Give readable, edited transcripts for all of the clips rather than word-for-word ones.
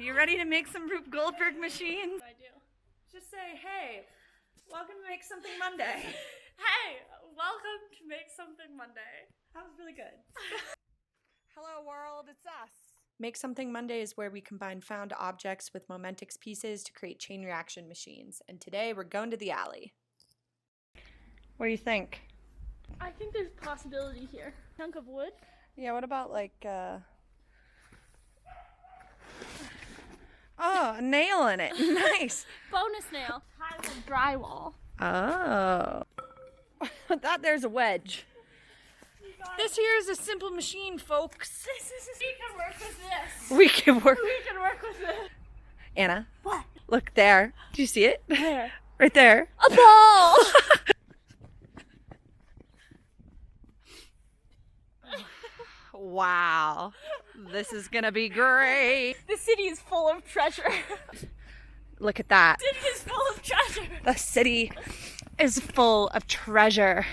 You ready to make some Rube Goldberg machines? I do. Just say, hey, welcome to Make Something Monday. Hey, welcome to Make Something Monday. That was really good. Hello world, it's us. Make Something Monday is where we combine found objects with Momentix pieces to create chain reaction machines. And today we're going to the alley. What do you think? I think there's possibility here. Chunk of wood? Yeah, what about like, oh, a nail in it. Nice. Bonus nail. Tiles of drywall. Oh. That there's a wedge. This here is a simple machine, folks. We can work with this. We can work. We can work with this. Anna. What? Look there. Do you see it? Where? Right there. A ball! Wow. This is gonna be great. The city is full of treasure. Look at that. The city is full of treasure. The city is full of treasure.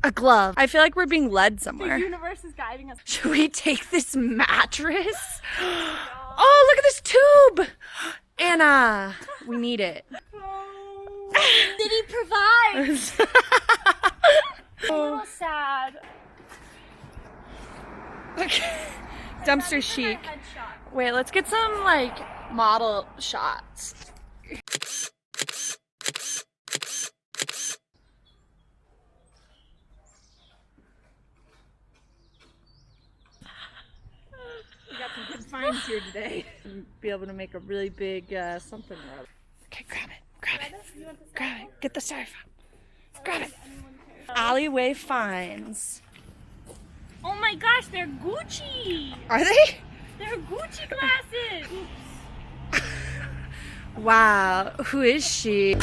A glove. I feel like we're being led somewhere. The universe is guiding us. Should we take this mattress? Oh, look at this tube. Anna, we need it. City provides. A little sad. Dumpster chic. Wait, let's get some like model shots. We got some good finds here today. Be able to make a really big something or other. Okay, grab it. Grab it. Grab it. Get the styrofoam. Grab it. Alleyway finds. Oh my gosh, they're Gucci! Are they? They're Gucci glasses! Wow, who is she?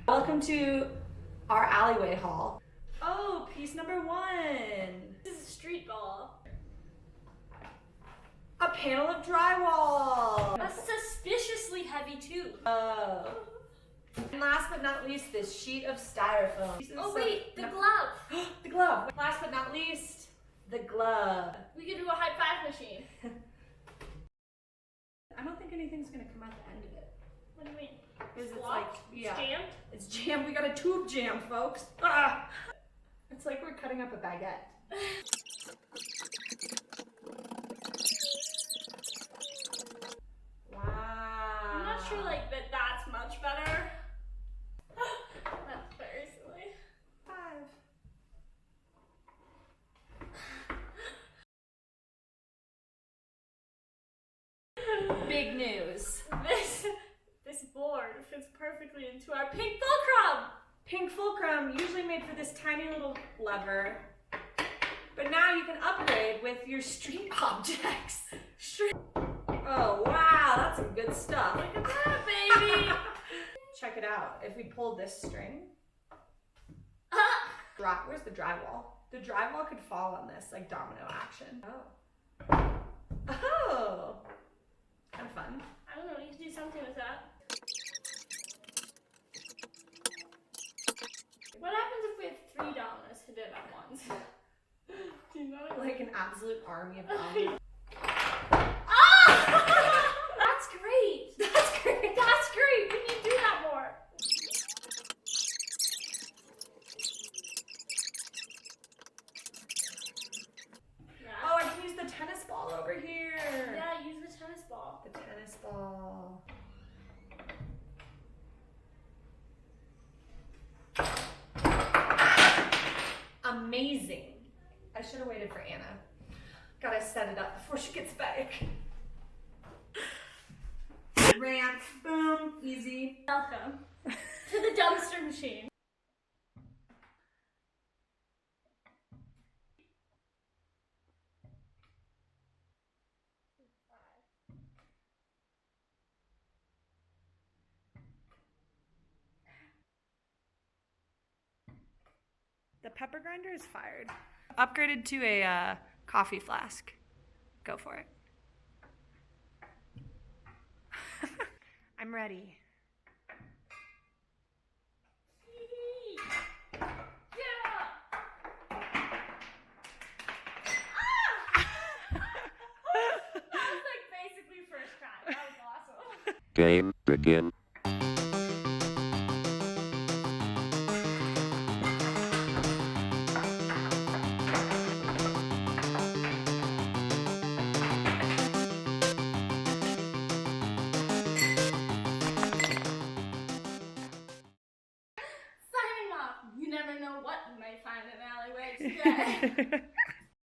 Welcome to our alleyway haul. Oh, piece number 1. This is a street ball. A panel of drywall. A suspiciously heavy tube. Oh. And last but not least, this sheet of styrofoam. Oh wait, the glove. The glove. Last but not least, the glove. We could do a high five machine. I don't think anything's gonna come out the end of it. What do you mean? Because it's Locked? like, yeah. It's jammed? It's jammed. We got a tube jam, folks. Ah! It's like we're cutting up a baguette. Wow. I'm not sure like that's much better. That's very silly. 5. Big news. This board fits perfectly into our pink fulcrum. Pink fulcrum, usually made for this tiny little lever. But now you can upgrade with your street objects. Oh wow, that's some good stuff. Look at that, baby. Check it out. If we pull this string, where's the drywall? The drywall could fall on this, like domino action. Oh. Oh. Kind of fun. I don't know, you can do something with that. What happens if we have 3 dominoes hit it at once? Do you know? Like an absolute army of dominoes. Ah! That's great. That's great. That's great. We need to do that more. Yeah. Oh, I can use the tennis ball over here. Yeah, use the tennis ball. The tennis ball. Amazing. I should have waited for Anna. Gotta set it up before she gets back. Ramp, boom, easy. Welcome to the dumpster machine. The pepper grinder is fired. Upgraded to a coffee flask. Go for it. I'm ready. Yeah. Game begin. Signing off. You never know what you may find in alleyways today.